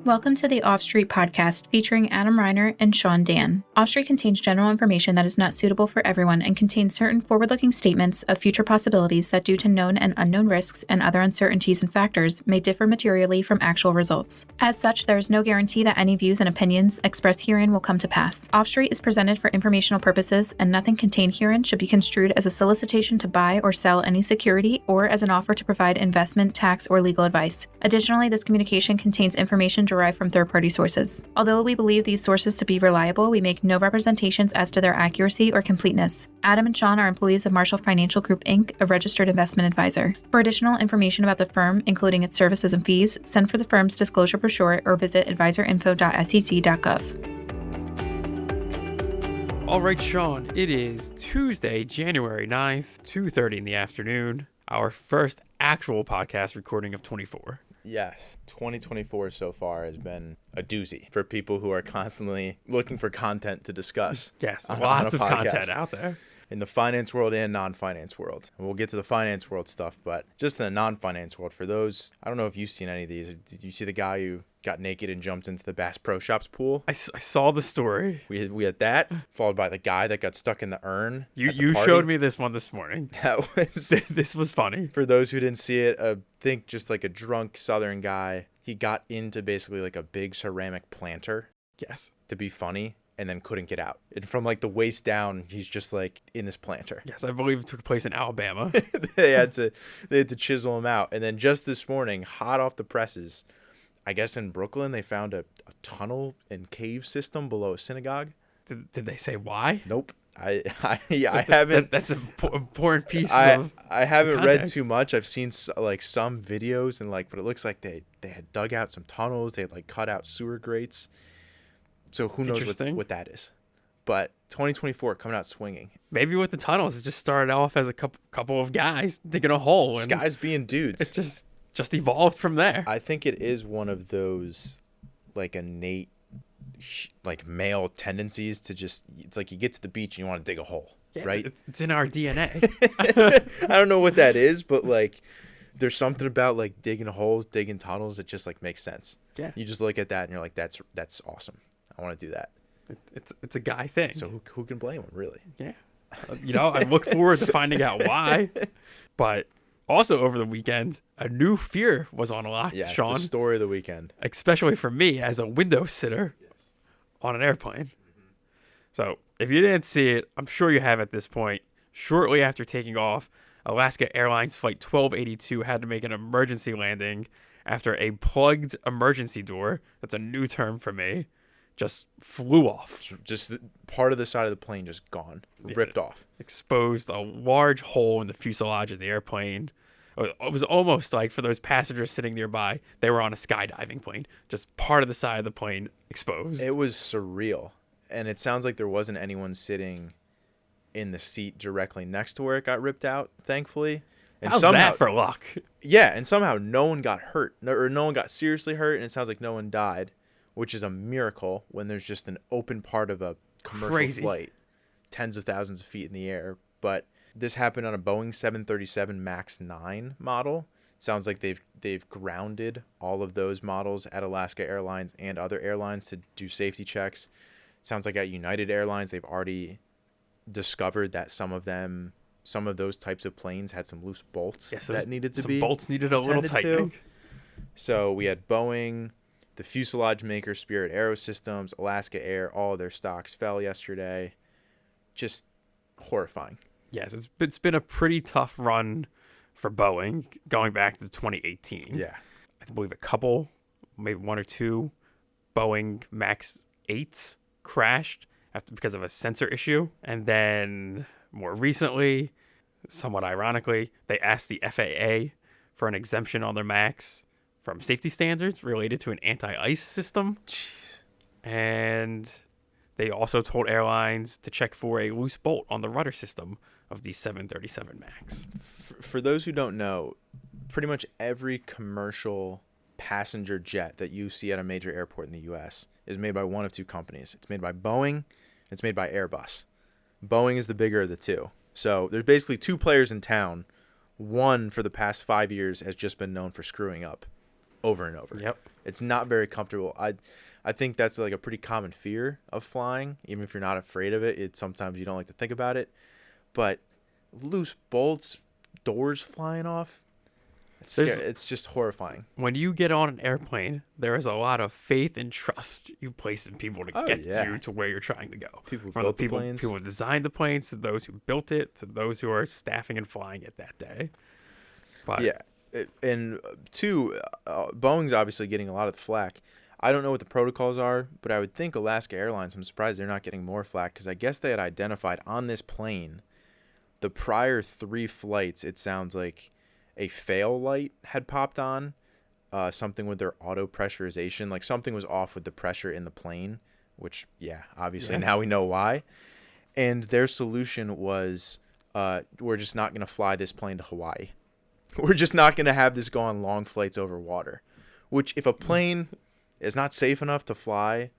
Welcome to the Off-Street podcast featuring Adam Reiner and Sean Dan. Off-Street contains general information that is not suitable for everyone and contains certain forward-looking statements of future possibilities that, due to known and unknown risks and other uncertainties and factors, may differ materially from actual results. As such, there is no guarantee that any views and opinions expressed herein will come to pass. Off-Street is presented for informational purposes, and nothing contained herein should be construed as a solicitation to buy or sell any security or as an offer to provide investment, tax, or legal advice. Additionally, this communication contains information derived from third-party sources. Although we believe these sources to be reliable, we make no representations as to their accuracy or completeness. Adam and Sean are employees of Marshall Financial Group, Inc., a registered investment advisor. For additional information about the firm, including its services and fees, send for the firm's disclosure brochure or visit advisorinfo.sec.gov. All right, Sean, it is Tuesday, January 9th, 2:30 in the afternoon, our first actual podcast recording of 24. Yes, 2024 so far has been a doozy for people who are constantly looking for content to discuss. Yes, lots of content out there. In the finance world and non-finance world. And we'll get to the finance world stuff, but just in the non-finance world, for those, I don't know if you've seen any of these. Did you see the guy who got naked and jumped into the Bass Pro Shops pool? I saw the story. We had that, followed by the guy that got stuck in the urn. You showed me this one this morning. That was this was funny. For those who didn't see it, think just like a drunk Southern guy. He got into basically like a big ceramic planter. Yes. To be funny. And then couldn't get out. And from like the waist down, he's just like in this planter. Yes, I believe it took place in Alabama. they had to chisel him out. And then just this morning, hot off the presses, I guess in Brooklyn, they found a tunnel and cave system below a synagogue. Did they say why? Nope. I haven't. That's an important piece of I haven't context. read too much. I've seen like some videos and but it looks like they had dug out some tunnels. They had like cut out sewer grates. So who knows what that is. But 2024 coming out swinging. Maybe with the tunnels, it just started off as a couple of guys digging a hole. And guys being dudes. It's just evolved from there. I think it is one of those like innate like male tendencies to just, it's like you get to the beach and you want to dig a hole, right? It's in our DNA. I don't know what that is, but like there's something about like digging holes, digging tunnels that just like makes sense. Yeah. You just look at that and you're like, that's awesome. I want to do that. It's a guy thing. So who can blame him, really? Yeah. I look forward to finding out why. But also over the weekend, a new fear was on lock, yeah, Sean. The story of the weekend. Especially for me as a window sitter on an airplane. Mm-hmm. So if you didn't see it, I'm sure you have at this point. Shortly after taking off, Alaska Airlines Flight 1282 had to make an emergency landing after a plugged emergency door, that's a new term for me, just flew off. Just part of the side of the plane just gone, ripped off. Exposed a large hole in the fuselage of the airplane. It was almost like for those passengers sitting nearby, they were on a skydiving plane. Just part of the side of the plane exposed. It was surreal. And it sounds like there wasn't anyone sitting in the seat directly next to where it got ripped out, thankfully. And how's that for luck? Yeah, and somehow no one got hurt, or no one got seriously hurt, and it sounds like no one died, which is a miracle when there's just an open part of a commercial flight, tens of thousands of feet in the air. But this happened on a Boeing 737 MAX 9 model. It sounds like they've grounded all of those models at Alaska Airlines and other airlines to do safety checks. It sounds like at United Airlines they've already discovered that some of those types of planes had some loose bolts that needed to be bolts needed a little tightening. So we had Boeing, the fuselage maker Spirit Aerosystems, Alaska Air, all of their stocks fell yesterday. Just horrifying. Yes, it's been a pretty tough run for Boeing going back to 2018. Yeah. I believe a couple, maybe one or two Boeing MAX 8s crashed because of a sensor issue. And then more recently, somewhat ironically, they asked the FAA for an exemption on their MAX from safety standards related to an anti-ice system. Jeez. And they also told airlines to check for a loose bolt on the rudder system of the 737 MAX. For those who don't know, pretty much every commercial passenger jet that you see at a major airport in the U.S. is made by one of two companies. It's made by Boeing. It's made by Airbus. Boeing is the bigger of the two. So there's basically two players in town. One, for the past 5 years, has just been known for screwing up. over and over. Yep. It's not very comfortable. I think that's like a pretty common fear of flying. Even if you're not afraid of it, sometimes you don't like to think about it. But loose bolts, doors flying off, it's just horrifying. When you get on an airplane, there is a lot of faith and trust you place in people to get you to where you're trying to go. People From built the people, the planes. people who designed the planes, to those who built it, to those who are staffing and flying it that day. But Yeah. And two, Boeing's obviously getting a lot of the flack. I don't know what the protocols are, but I would think Alaska Airlines, I'm surprised they're not getting more flack, because I guess they had identified on this plane the prior 3 flights, it sounds like a fail light had popped on, something with their auto pressurization, like something was off with the pressure in the plane, which, obviously now we know why. And their solution was, we're just not going to fly this plane to Hawaii. We're just not going to have this go on long flights over water, which if a plane is not safe enough to fly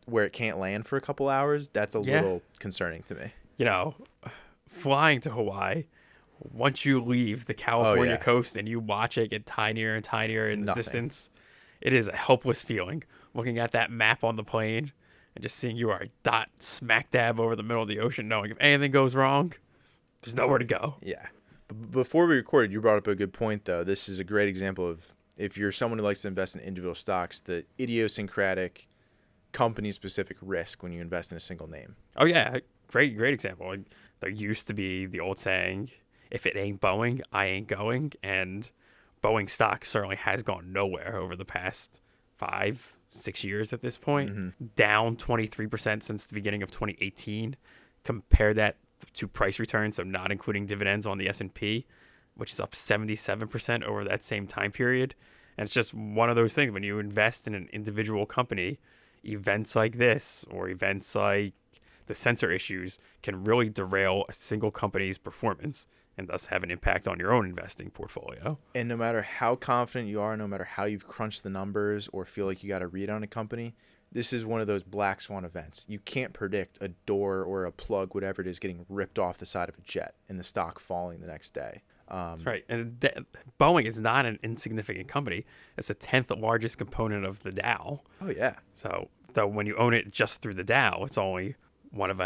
where it can't land for a couple hours, that's a little concerning to me. You know, flying to Hawaii, once you leave the California coast and you watch it get tinier and tinier in the distance, it is a helpless feeling. Looking at that map on the plane and just seeing you are a dot smack dab over the middle of the ocean, knowing if anything goes wrong, there's nowhere to go. Yeah. Before we recorded, you brought up a good point, though. This is a great example of, if you're someone who likes to invest in individual stocks, the idiosyncratic, company-specific risk when you invest in a single name. Oh, yeah. Great example. Like, there used to be the old saying, if it ain't Boeing, I ain't going. And Boeing stock certainly has gone nowhere over the past 5-6 years at this point. Down 23% since the beginning of 2018. Compare that to price returns, so not including dividends on the S&P, which is up 77% over that same time period. And it's just one of those things. When you invest in an individual company, events like this or events like the sensor issues can really derail a single company's performance and thus have an impact on your own investing portfolio. And no matter how confident you are, no matter how you've crunched the numbers or feel like you got a read on a company, this is one of those black swan events. You can't predict a door or a plug, whatever it is, getting ripped off the side of a jet and the stock falling the next day. That's right. And Boeing is not an insignificant company. It's the 10th largest component of the Dow. Oh, yeah. So when you own it just through the Dow, it's only one of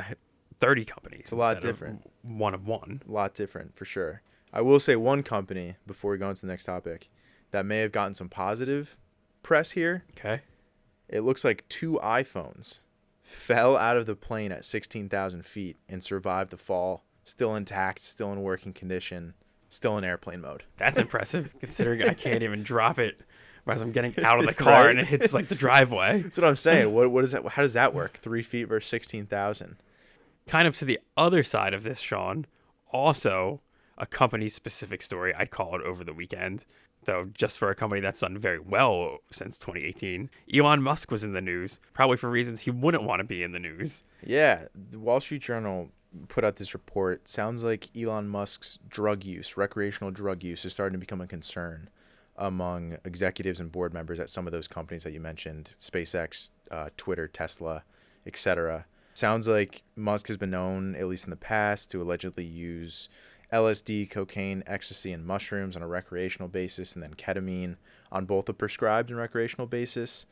30 companies. It's a lot different. One of one. A lot different, for sure. I will say one company, before we go into the next topic, that may have gotten some positive press here. Okay. It looks like 2 iPhones fell out of the plane at 16,000 feet and survived the fall, still intact, still in working condition, still in airplane mode. That's impressive, considering I can't even drop it as I'm getting out of the car and it hits like the driveway. That's what I'm saying. What is that? How does that work? 3 feet versus 16,000. Kind of to the other side of this, Sean, also a company-specific story, I'd call it, over the weekend. Though just for a company that's done very well since 2018, Elon Musk was in the news, probably for reasons he wouldn't want to be in the news. Yeah, the Wall Street Journal put out this report. Sounds like Elon Musk's drug use, recreational drug use, is starting to become a concern among executives and board members at some of those companies that you mentioned, SpaceX, Twitter, Tesla, etc. Sounds like Musk has been known, at least in the past, to allegedly use LSD, cocaine, ecstasy, and mushrooms on a recreational basis, and then ketamine on both a prescribed and recreational basis.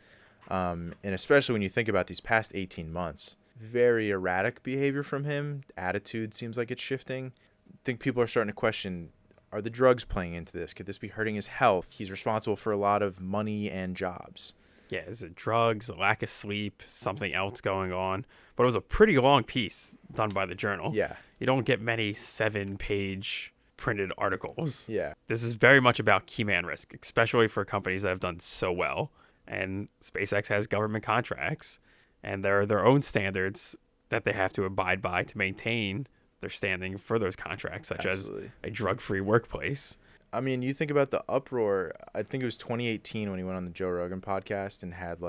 And especially when you think about these past 18 months, very erratic behavior from him. Attitude seems like it's shifting. I think people are starting to question, are the drugs playing into this? Could this be hurting his health? He's responsible for a lot of money and jobs. Yeah, is it drugs, a lack of sleep, something else going on? But it was a pretty long piece done by the Journal. Yeah. You don't get many 7-page printed articles. Yeah. This is very much about key man risk, especially for companies that have done so well. And SpaceX has government contracts, and there are their own standards that they have to abide by to maintain their standing for those contracts, such Absolutely. as a drug-free workplace. I mean, you think about the uproar. I think it was 2018 when he went on the Joe Rogan podcast and had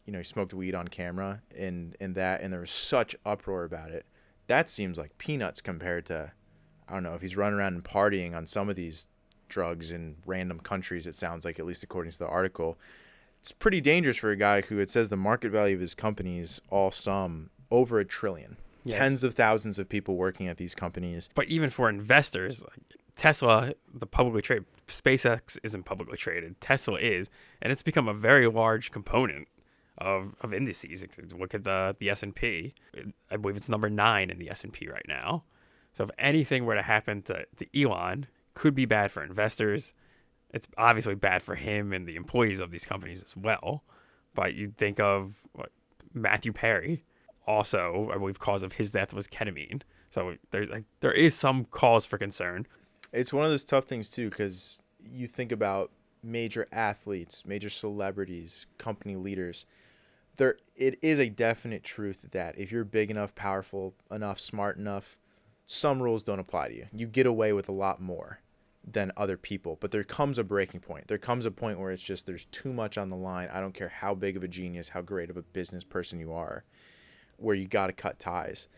he smoked weed on camera and there was such uproar about it. That seems like peanuts compared to, I don't know, if he's running around and partying on some of these drugs in random countries, it sounds like, at least according to the article. It's pretty dangerous for a guy who, it says the market value of his companies all sum over $1 trillion. Yes. Tens of thousands of people working at these companies. But even for investors, Tesla, the publicly traded, SpaceX isn't publicly traded. Tesla is, and it's become a very large component of indices. Look at the S&P. I believe it's number 9 in the S&P right now. So if anything were to happen to Elon, could be bad for investors. It's obviously bad for him and the employees of these companies as well. But you think of Matthew Perry. Also, I believe cause of his death was ketamine. So there is some cause for concern. It's one of those tough things too, because you think about major athletes, major celebrities, company leaders. It is a definite truth that if you're big enough, powerful enough, smart enough, some rules don't apply to you. You get away with a lot more than other people, but there comes a breaking point. There comes a point where it's just there's too much on the line. I don't care how big of a genius, how great of a business person you are, where you got to cut ties.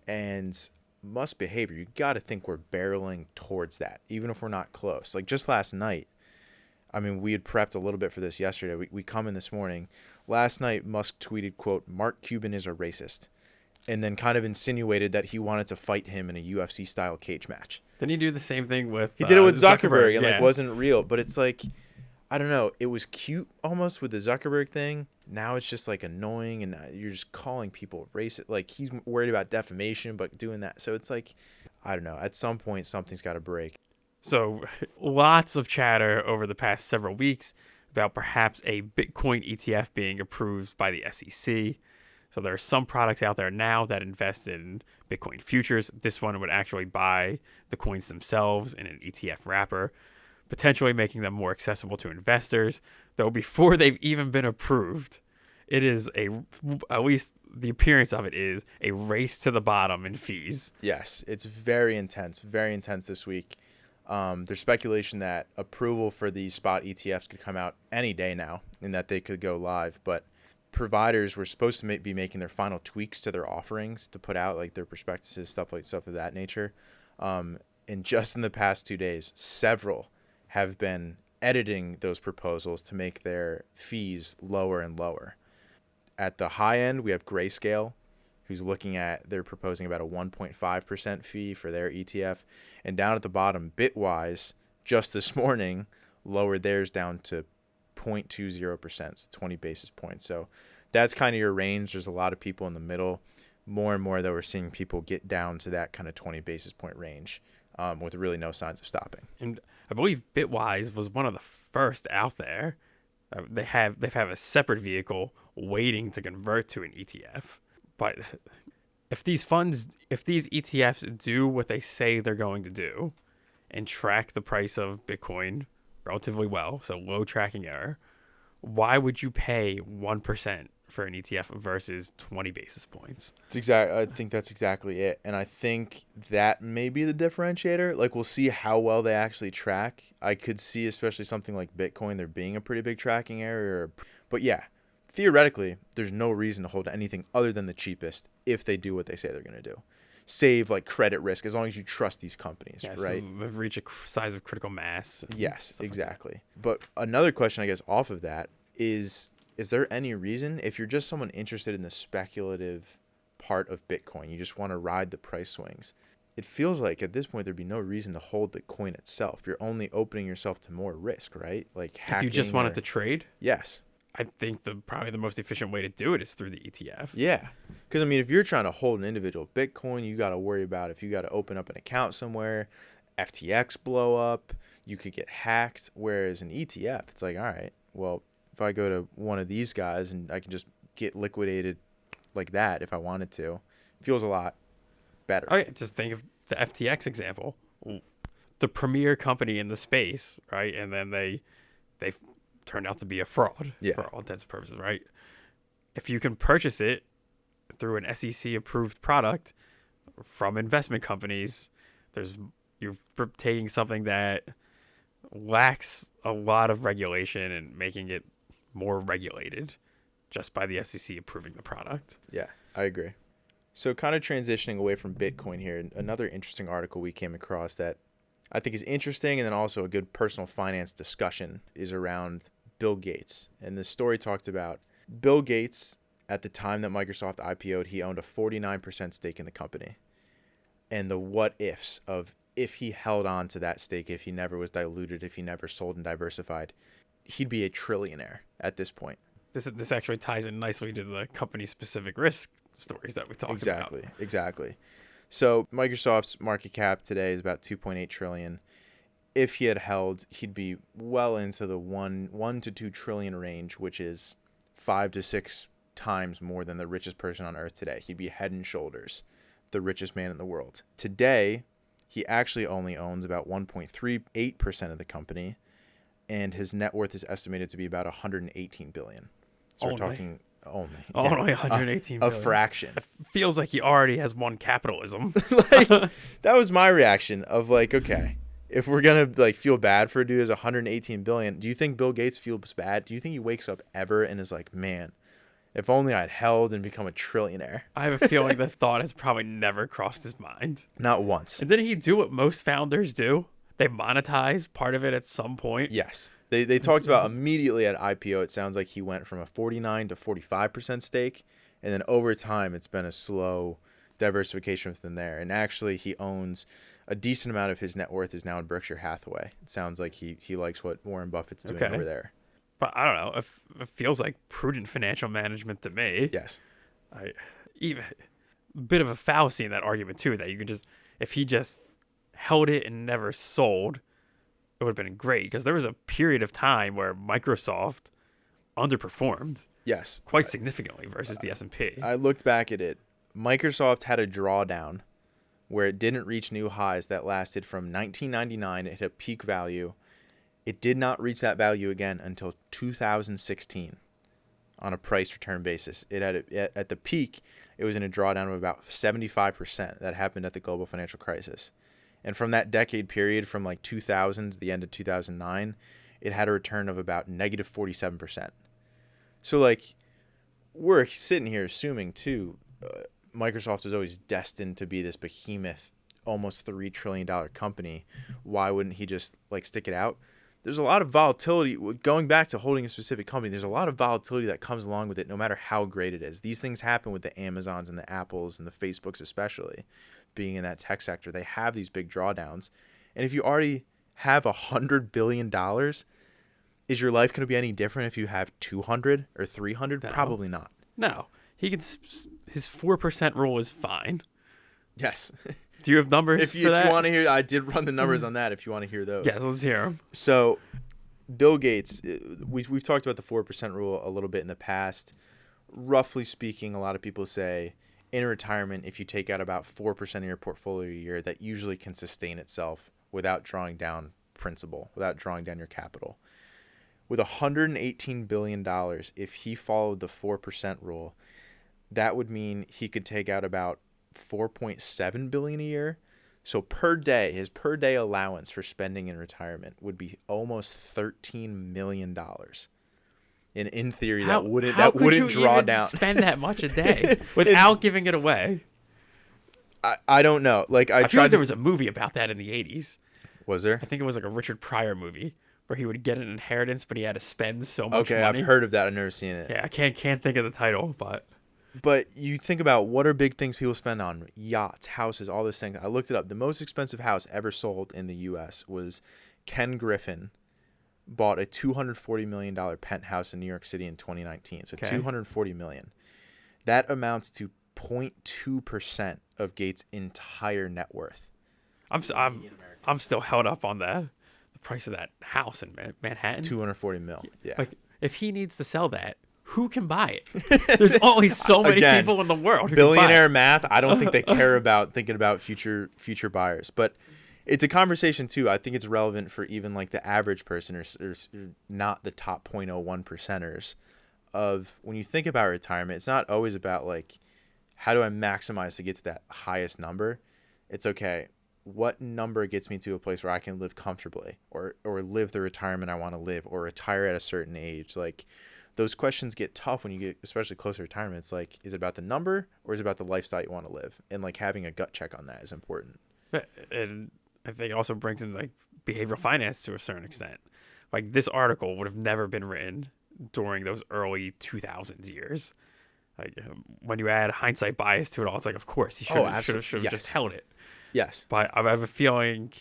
And Musk behavior, you got to think we're barreling towards that, even if we're not close. Like just last night, I mean, we had prepped a little bit for this yesterday. We come in this morning. Last night, Musk tweeted, quote, "Mark Cuban is a racist," and then kind of insinuated that he wanted to fight him in a UFC-style cage match. Didn't he do the same thing with... He did it with Zuckerberg and yeah. wasn't real. But it's like, I don't know. It was cute almost with the Zuckerberg thing. Now it's just like annoying, and you're just calling people racist. Like he's worried about defamation, but doing that. So it's like, I don't know. At some point, something's got to break. So lots of chatter over the past several weeks about perhaps a Bitcoin ETF being approved by the SEC. So there are some products out there now that invest in Bitcoin futures. This one would actually buy the coins themselves in an ETF wrapper, potentially making them more accessible to investors. Though before they've even been approved, it is at least the appearance of it is a race to the bottom in fees. Yes, it's very intense this week. There's speculation that approval for these spot ETFs could come out any day now and that they could go live. But providers were supposed to be making their final tweaks to their offerings to put out like their prospectuses, stuff of that nature. And just in the past 2 days, several have been editing those proposals to make their fees lower and lower. At the high end, we have Grayscale, who's they're proposing about a 1.5% fee for their ETF. And down at the bottom, Bitwise, just this morning, lowered theirs down to 0.20%, so 20 basis points. So that's kind of your range. There's a lot of people in the middle. More and more, though, we're seeing people get down to that kind of 20 basis point range with really no signs of stopping. And I believe Bitwise was one of the first out there. They have a separate vehicle waiting to convert to an ETF. But if these ETFs do what they say they're going to do and track the price of Bitcoin relatively well, so low tracking error, why would you pay 1% for an ETF versus 20 basis points? I think that's exactly it. And I think that may be the differentiator. Like, we'll see how well they actually track. I could see, especially something like Bitcoin, there being a pretty big tracking error. But yeah, theoretically, there's no reason to hold anything other than the cheapest if they do what they say they're going to do. Save like credit risk as long as you trust these companies, yes, right? They've reached a size of critical mass. Yes, exactly. But another question, I guess, off of that is there any reason, if you're just someone interested in the speculative part of Bitcoin, you just want to ride the price swings, it feels like at this point there'd be no reason to hold the coin itself. You're only opening yourself to more risk, right? Like hacking. If you just wanted to trade? Yes. I think probably the most efficient way to do it is through the ETF. Yeah. Because, I mean, if you're trying to hold an individual Bitcoin, you got to worry about if you got to open up an account somewhere, FTX blow up, you could get hacked. Whereas an ETF, it's like, all right, well, if I go to one of these guys and I can just get liquidated like that if I wanted to, it feels a lot better. All right, just think of the FTX example. The premier company in the space, right? And then they turned out to be a fraud for all intents and purposes, right? If you can purchase it through an SEC-approved product from investment companies, you're taking something that lacks a lot of regulation and making it more regulated just by the SEC approving the product. Yeah, I agree. So kind of transitioning away from Bitcoin here, another interesting article we came across that I think is interesting and then also a good personal finance discussion is around Bill Gates. And this story talked about Bill Gates at the time that Microsoft IPO'd, he owned a 49% stake in the company. And the what ifs of if he held on to that stake, if he never was diluted, if he never sold and diversified, he'd be a trillionaire at this point. This actually ties in nicely to the company-specific risk stories that we talked about. Exactly. So Microsoft's market cap today is about 2.8 trillion. If he had held, he'd be well into the 1 to 2 trillion range, which is 5 to 6 times more than the richest person on earth today. He'd be head and shoulders the richest man in the world. Today, he actually only owns about 1.38% of the company, and his net worth is estimated to be about 118 billion. So we're talking only 118 billion. A fraction. It feels like he already has won capitalism. Like, that was my reaction of like, okay, if we're gonna like feel bad for a dude who's 118 billion, do you think Bill Gates feels bad? Do you think he wakes up ever and is like, man, if only I'd held and become a trillionaire? I have a feeling the thought has probably never crossed his mind. Not once. And didn't he do what most founders do? They monetize part of it at some point. Yes. They talked about immediately at IPO, it sounds like he went from a 49 to 45% stake. And then over time, it's been a slow diversification within there. And actually, he owns a decent amount of his net worth is now in Berkshire Hathaway. It sounds like he likes what Warren Buffett's doing over there. But I don't know. It feels like prudent financial management to me. Yes. Even a bit of a fallacy in that argument, too, that you can just, if he just held it and never sold, it would have been great, because there was a period of time where Microsoft underperformed. Yes. Quite significantly versus the S&P. I looked back at it. Microsoft had a drawdown where it didn't reach new highs that lasted from 1999. It hit a peak value. It did not reach that value again until 2016 on a price return basis. It had at the peak, it was in a drawdown of about 75%. That happened at the global financial crisis. And from that decade period, from like 2000 to the end of 2009, it had a return of about negative 47%. So like, we're sitting here assuming too, Microsoft is always destined to be this behemoth, almost $3 trillion company. Why wouldn't he just like stick it out? There's a lot of volatility. Going back to holding a specific company, there's a lot of volatility that comes along with it, no matter how great it is. These things happen with the Amazons and the Apples and the Facebooks especially. Being in that tech sector, they have these big drawdowns. And if you already have $100 billion, is your life going to be any different if you have 200 or 300? No. Probably not. No. His 4% rule is fine. Yes. Do you have numbers if you want to hear, I did run the numbers on that if you want to hear those. Yes, let's hear them. So Bill Gates, we've talked about the 4% rule a little bit in the past. Roughly speaking, a lot of people say in retirement, if you take out about 4% of your portfolio a year, that usually can sustain itself without drawing down principal, without drawing down your capital. With $118 billion, if he followed the 4% rule, that would mean he could take out about $4.7 billion a year. So per day, his per day allowance for spending in retirement would be almost $13 million. And in theory, that wouldn't draw down. Spend that much a day without giving it away. I don't know. Like I feel like there was a movie about that in the 80s. Was there? I think it was like a Richard Pryor movie where he would get an inheritance, but he had to spend so much money. Okay, I've heard of that. I've never seen it. Yeah, I can't think of the title, but you think about what are big things people spend on: yachts, houses, all this thing. I looked it up. The most expensive house ever sold in the U.S. was Ken Griffin bought a $240 million penthouse in New York City in 2019. So okay. $240 million. That amounts to 0.2% of Gates' entire net worth. I'm still held up on the price of that house in Manhattan. $240 million. Yeah. Like if he needs to sell that, who can buy it? There's only so many people in the world who billionaire can buy it. Math. I don't think they care about thinking about future buyers, but it's a conversation too. I think it's relevant for even like the average person or not the top 0.01%ers of when you think about retirement. It's not always about like, how do I maximize to get to that highest number? It's okay. What number gets me to a place where I can live comfortably or live the retirement I want to live or retire at a certain age? Like those questions get tough when you get especially closer to retirement. It's like, is it about the number or is it about the lifestyle you want to live? And like having a gut check on that is important. And I think it also brings in like behavioral finance to a certain extent. Like this article would have never been written during those early 2000s years. Like when you add hindsight bias to it all, it's like, of course, he should have just held it. Yes. But I have a feeling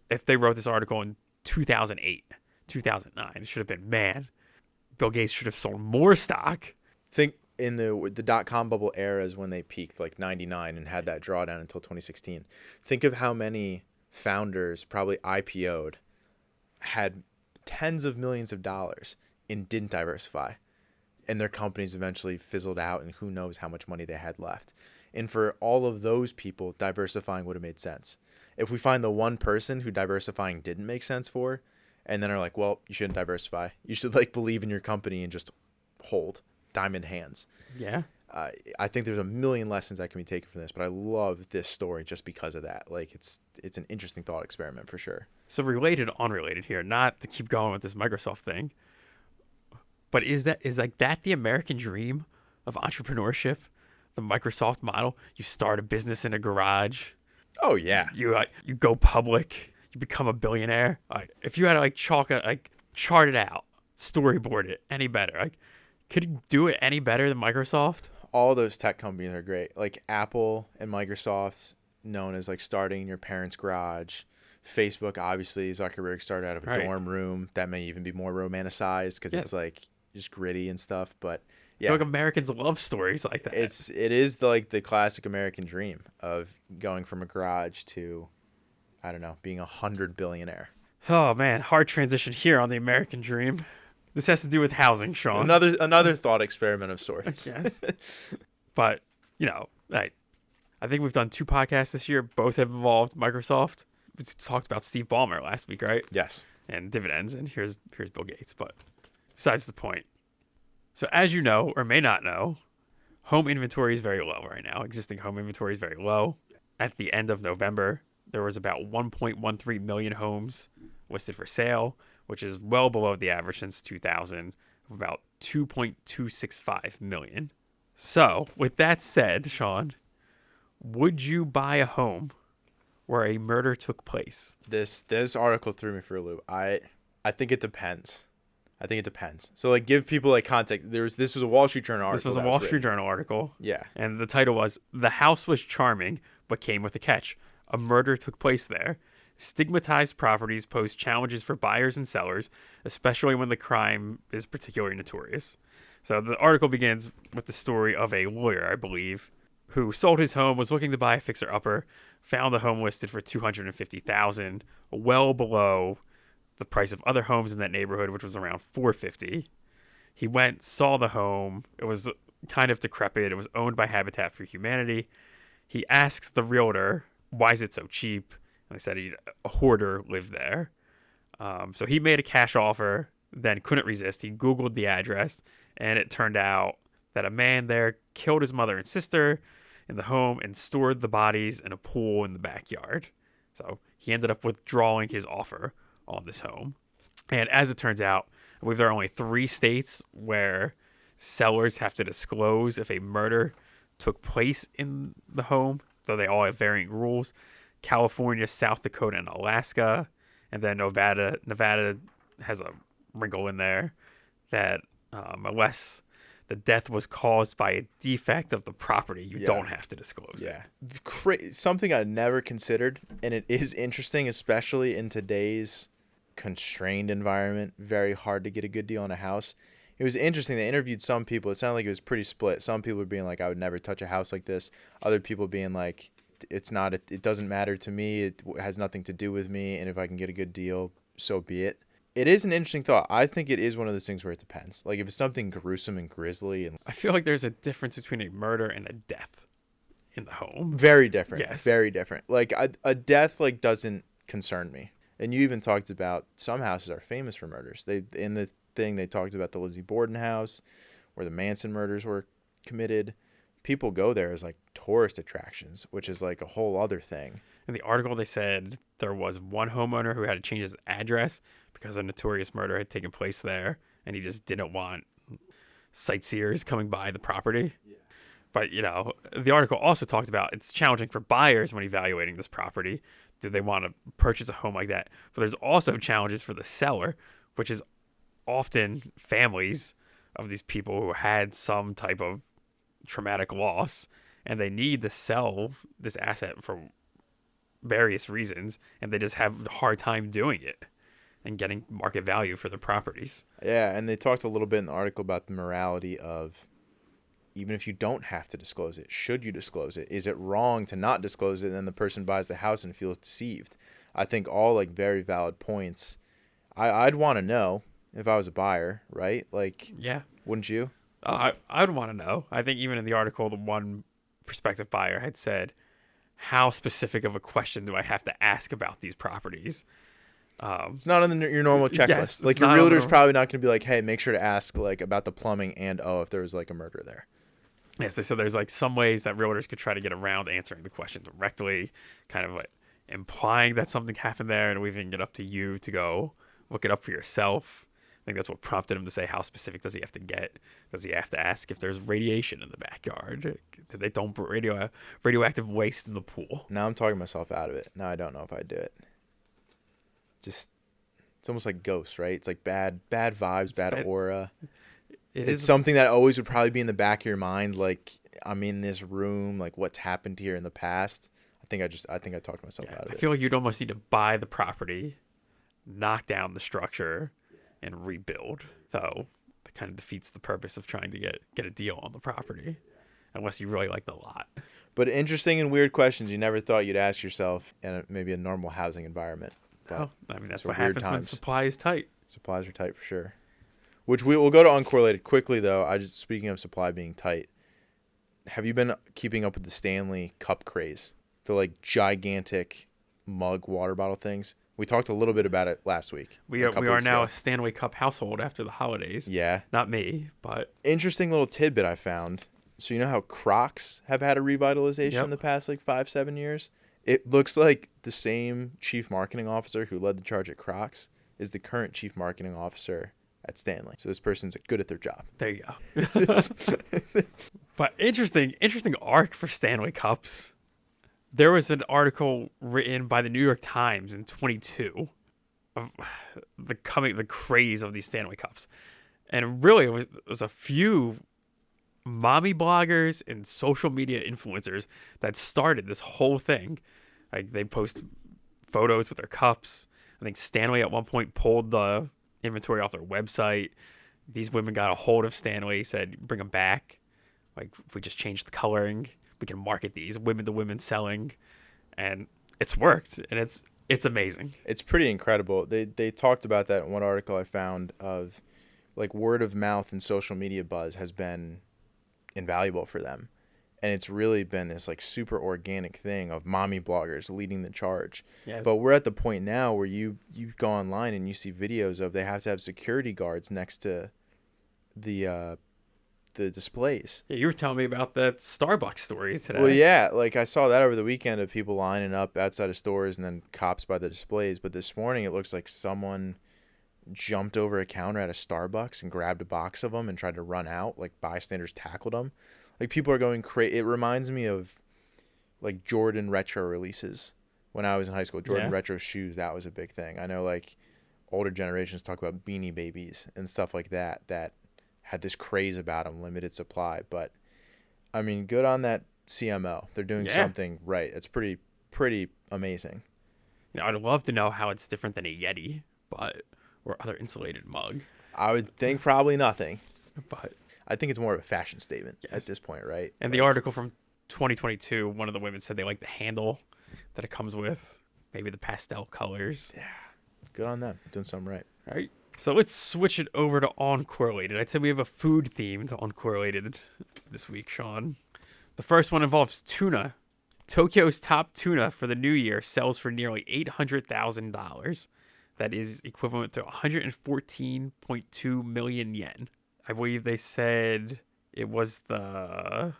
if they wrote this article in 2008, 2009, it should have been, man, Bill Gates should have sold more stock. Think in the dot-com bubble eras when they peaked like 99 and had that drawdown until 2016. Think of how many founders probably IPO'd, had tens of millions of dollars and didn't diversify. And their companies eventually fizzled out and who knows how much money they had left. And for all of those people, diversifying would have made sense. If we find the one person who diversifying didn't make sense for, and then are like, well, you shouldn't diversify. You should like believe in your company and just hold diamond hands. Yeah. I think there's a million lessons that can be taken from this, but I love this story just because of that. Like it's an interesting thought experiment for sure. So related, unrelated here, not to keep going with this Microsoft thing, but is like that the American dream of entrepreneurship? The Microsoft model? You start a business in a garage. Oh yeah. You go public. You become a billionaire. If you had to chart it out, storyboard it any better, could you do it any better than Microsoft? All those tech companies are great. Like Apple and Microsoft's known as like starting in your parents' garage. Facebook, obviously, Zuckerberg started out of a dorm room. That may even be more romanticized because it's like just gritty and stuff. But yeah, like Americans love stories like that. It is like the classic American dream of going from a garage to, I don't know, being 100 billionaire. Oh man, hard transition here on the American dream. This has to do with housing, Sean. Another thought experiment of sorts. Yes. But, I think we've done 2 podcasts this year. Both have involved Microsoft. We talked about Steve Ballmer last week, right? Yes. And dividends, and here's Bill Gates. But besides the point. So as you know, or may not know, home inventory is very low right now. Existing home inventory is very low. At the end of November, there was about 1.13 million homes listed for sale, which is well below the average since 2000 of about 2.265 million. So, with that said, Sean, would you buy a home where a murder took place? This article threw me for a loop. I think it depends. So, give people context. This was a Wall Street Journal article. This was a Wall Street Journal article. Yeah. And the title was, "The house was charming, but came with a catch. A murder took place there. Stigmatized properties pose challenges for buyers and sellers, especially when the crime is particularly notorious." So the article begins with the story of a lawyer, I believe, who sold his home, was looking to buy a fixer-upper, found the home listed for $250,000, well below the price of other homes in that neighborhood, which was around $450,000. He went, saw the home. It was kind of decrepit. It was owned by Habitat for Humanity. He asks the realtor, why is it so cheap? And they said a hoarder lived there. So he made a cash offer, then couldn't resist. He Googled the address, and it turned out that a man there killed his mother and sister in the home and stored the bodies in a pool in the backyard. So he ended up withdrawing his offer on this home. And as it turns out, I believe there are only 3 states where sellers have to disclose if a murder took place in the home, though they all have varying rules. California, South Dakota, and Alaska. And then Nevada has a wrinkle in there that unless the death was caused by a defect of the property, you don't have to disclose it. Something I never considered, and it is interesting, especially in today's constrained environment, very hard to get a good deal on a house. It was interesting. They interviewed some people. It sounded like it was pretty split. Some people were being like, I would never touch a house like this. Other people being like, it doesn't matter to me. It has nothing to do with me. And if I can get a good deal, so be it. It is an interesting thought. I think it is one of those things where it depends. Like if it's something gruesome and grisly, and I feel like there's a difference between a murder and a death in the home. Very different. Yes. Very different. Like a death doesn't concern me. And you even talked about some houses are famous for murders. They talked about the Lizzie Borden house where the Manson murders were committed. People go there as tourist attractions, which is a whole other thing. In the article, they said there was one homeowner who had to change his address because a notorious murder had taken place there, and he just didn't want sightseers coming by the property. Yeah. But, the article also talked about it's challenging for buyers when evaluating this property. Do they want to purchase a home like that? But there's also challenges for the seller, which is often families of these people who had some type of traumatic loss, and they need to sell this asset for various reasons, and they just have a hard time doing it and getting market value for their properties. Yeah, and they talked a little bit in the article about the morality of, even if you don't have to disclose it, should you disclose it? Is it wrong to not disclose it and then the person buys the house and feels deceived? I think all like very valid points. I'd want to know if I was a buyer, right? Like, yeah, wouldn't you? I'd want to know. I think even in the article, the one prospective buyer had said, how specific of a question do I have to ask about these properties? It's not on your normal checklist. Yes, like your realtor's probably not going to be like, hey, make sure to ask like about the plumbing and if there was like a murder there. Yes, they said there's like some ways that realtors could try to get around answering the question directly, kind of like implying that something happened there, and leaving it up to you to go look it up for yourself. I think that's what prompted him to say, how specific does he have to get? Does he have to ask if there's radiation in the backyard? Did they dump radioactive waste in the pool? Now I'm talking myself out of it. Now I don't know if I'd do it. Just, it's almost like ghosts, right? It's like bad vibes, bad aura. It's something that always would probably be in the back of your mind. Like, I'm in this room, like what's happened here in the past. I think I talked myself out of it. I feel like you'd almost need to buy the property, knock down the structure, and rebuild. Though that kind of defeats the purpose of trying to get a deal on the property, unless you really like the lot. But interesting and weird questions you never thought you'd ask yourself in maybe a normal housing environment. But I mean, that's what happens when supply is tight. Supplies are tight for sure. Which we'll go to uncorrelated quickly, though. Speaking of supply being tight, have you been keeping up with the Stanley Cup craze? The like gigantic mug water bottle things. We talked a little bit about it last week. We are now a Stanley Cup household after the holidays. Yeah. Not me, but... Interesting little tidbit I found. So you know how Crocs have had a revitalization in the past like 5-7 years? It looks like the same chief marketing officer who led the charge at Crocs is the current chief marketing officer at Stanley. So this person's good at their job. There you go. But interesting arc for Stanley Cups. There was an article written by the New York Times in 22 of the craze of these Stanley Cups. And really, it was a few mommy bloggers and social media influencers that started this whole thing. Like, they post photos with their cups. I think Stanley at one point pulled the inventory off their website. These women got a hold of Stanley, said, bring them back. Like, if we just change the coloring, we can market these women to women selling. And it's worked, and it's amazing. It's pretty incredible. They talked about that in one article I found of, like, word of mouth and social media buzz has been invaluable for them. And it's really been this like super organic thing of mommy bloggers leading the charge. Yes. But we're at the point now where you go online and you see videos of they have to have security guards next to the displays. Yeah, you were telling me about that Starbucks story today. Well, yeah, like I saw that over the weekend of people lining up outside of stores and then cops by the displays. But this morning it looks like someone jumped over a counter at a Starbucks and grabbed a box of them and tried to run out. Like bystanders tackled them. Like people are going crazy. It reminds me of like Jordan retro releases when I was in high school. Jordan retro shoes, that was a big thing. I know like older generations talk about Beanie Babies and stuff like that had this craze about them, limited supply. But I mean, good on that CMO. They're doing something right. It's pretty amazing. You know, I'd love to know how it's different than a Yeti, or other insulated mug. I would think probably nothing. But I think it's more of a fashion statement at this point, right? And the article from 2022, one of the women said they like the handle that it comes with, maybe the pastel colors. Yeah, good on them. Doing something right. All right. So let's switch it over to Uncorrelated. I'd say we have a food theme to Uncorrelated this week, Sean. The first one involves tuna. Tokyo's top tuna for the new year sells for nearly $800,000. That is equivalent to 114.2 million yen. I believe they said it was the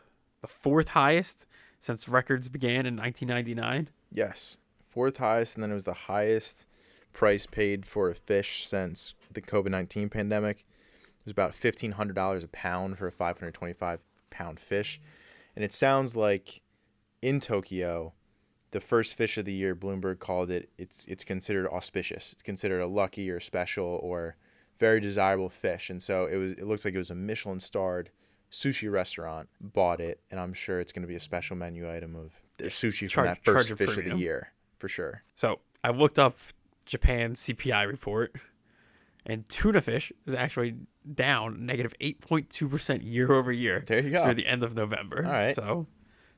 fourth highest since records began in 1999. Yes, fourth highest, and then it was the highest price paid for a fish since the COVID-19 pandemic. It was about $1,500 a pound for a 525-pound fish. And it sounds like in Tokyo, the first fish of the year, Bloomberg called it's considered auspicious. It's considered a lucky or special or very desirable fish. And so it looks like it was a Michelin-starred sushi restaurant bought it, and I'm sure it's going to be a special menu item of their sushi from that first fish of the year. for sure. So I looked up Japan's CPI report, and tuna fish is actually down negative 8.2% year over year. There you go. Through the end of November. All right. So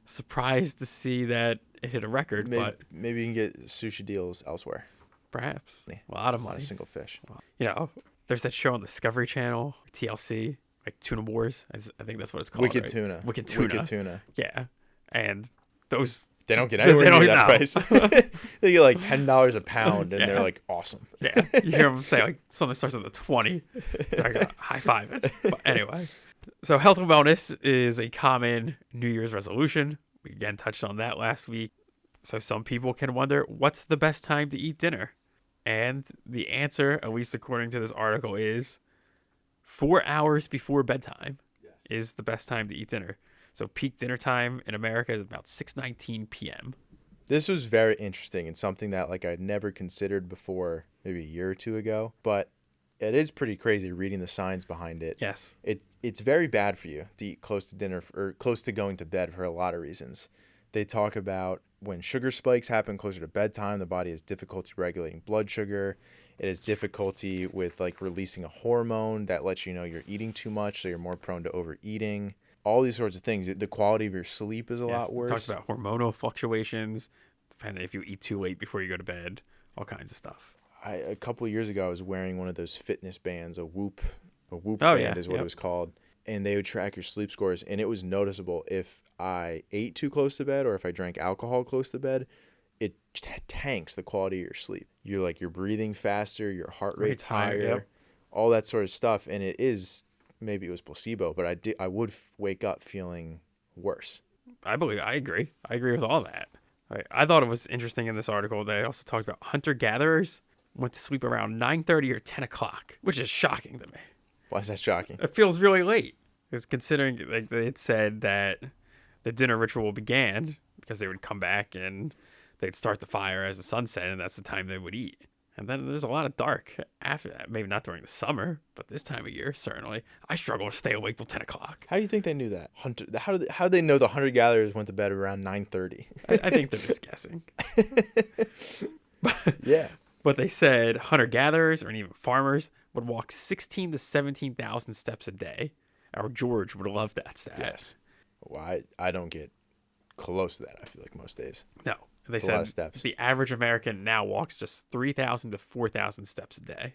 surprised to see that it hit a record, but maybe you can get sushi deals elsewhere. Perhaps. A lot of money. Not a single fish. You know, there's that show on Discovery Channel, TLC, like Tuna Wars. I think that's what it's called. Wicked right? Tuna. Wicked Tuna. Wicked Tuna. Yeah. And those... They don't get anywhere near that price. They get like $10 a pound, and they're like awesome. Yeah. You hear them say like something starts with a 20. They're like high fiving. But anyway. So health and wellness is a common New Year's resolution. We again touched on that last week. So some people can wonder, what's the best time to eat dinner? And the answer, at least according to this article, is 4 hours before bedtime is the best time to eat dinner. So peak dinner time in America is about 6:19 p.m. This was very interesting and something that like I'd never considered before, maybe a year or two ago. But it is pretty crazy reading the science behind it. Yes. It's very bad for you to eat close to dinner or close to going to bed for a lot of reasons. They talk about when sugar spikes happen closer to bedtime, the body has difficulty regulating blood sugar. It has difficulty with like releasing a hormone that lets you know you're eating too much, so you're more prone to overeating. All these sorts of things. The quality of your sleep is a lot worse. It talks about hormonal fluctuations, depending if you eat too late before you go to bed, all kinds of stuff. A couple of years ago, I was wearing one of those fitness bands, a Whoop band is what it was called. And they would track your sleep scores. And it was noticeable if I ate too close to bed or if I drank alcohol close to bed, it tanks the quality of your sleep. You're breathing faster, your heart rate's higher, all that sort of stuff. And it is... Maybe it was placebo, but I would wake up feeling worse. I agree with all that. I thought it was interesting in this article. They also talked about hunter-gatherers went to sleep around 9:30 or 10 o'clock, which is shocking to me. Why is that shocking? It feels really late. It's considering like they had said that the dinner ritual began because they would come back and they'd start the fire as the sun set, and that's the time they would eat. And then there's a lot of dark after that. Maybe not during the summer, but this time of year, certainly. I struggle to stay awake till 10 o'clock. How do you think they knew that? How did they know the hunter-gatherers went to bed around 9:30? I think they're just guessing. Yeah. But they said hunter-gatherers or even farmers would walk 16 to 17,000 steps a day. Our George would love that stat. Yes. Well, I don't get close to that, I feel like, most days. No. They It's said a lot of steps. The average American now walks just 3,000 to 4,000 steps a day.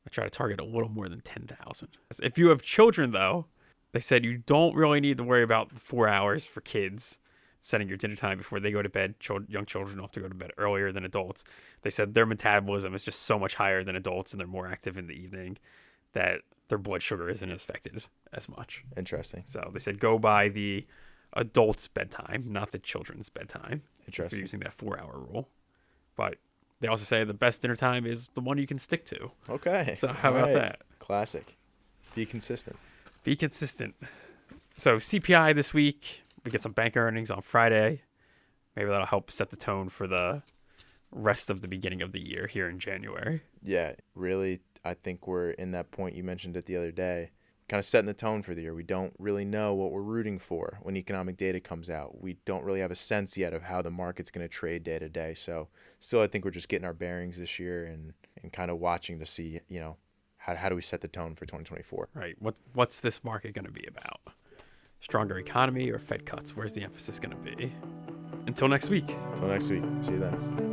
I try to target a little more than 10,000. If you have children, though, they said you don't really need to worry about the 4 hours for kids, setting your dinner time before they go to bed. Young children don't have to go to bed earlier than adults. They said their metabolism is just so much higher than adults and they're more active in the evening that their blood sugar isn't affected as much. Interesting. So they said go by the adult's bedtime, not the children's bedtime. Interesting. If you're using that 4 hour rule. But they also say the best dinner time is the one you can stick to. Okay. So how about that? Classic. Be consistent. Be consistent. So CPI this week. We get some bank earnings on Friday. Maybe that'll help set the tone for the rest of the beginning of the year here in January. Yeah, really, I think we're in that point. You mentioned it the other day. Kind of setting the tone for the year. We don't really know what we're rooting for when economic data comes out. We don't really have a sense yet of how the market's going to trade day to day. So still, I think we're just getting our bearings this year and kind of watching to see, how do we set the tone for 2024? Right. What's this market going to be about? Stronger economy or Fed cuts? Where's the emphasis going to be? Until next week. Until next week. See you then.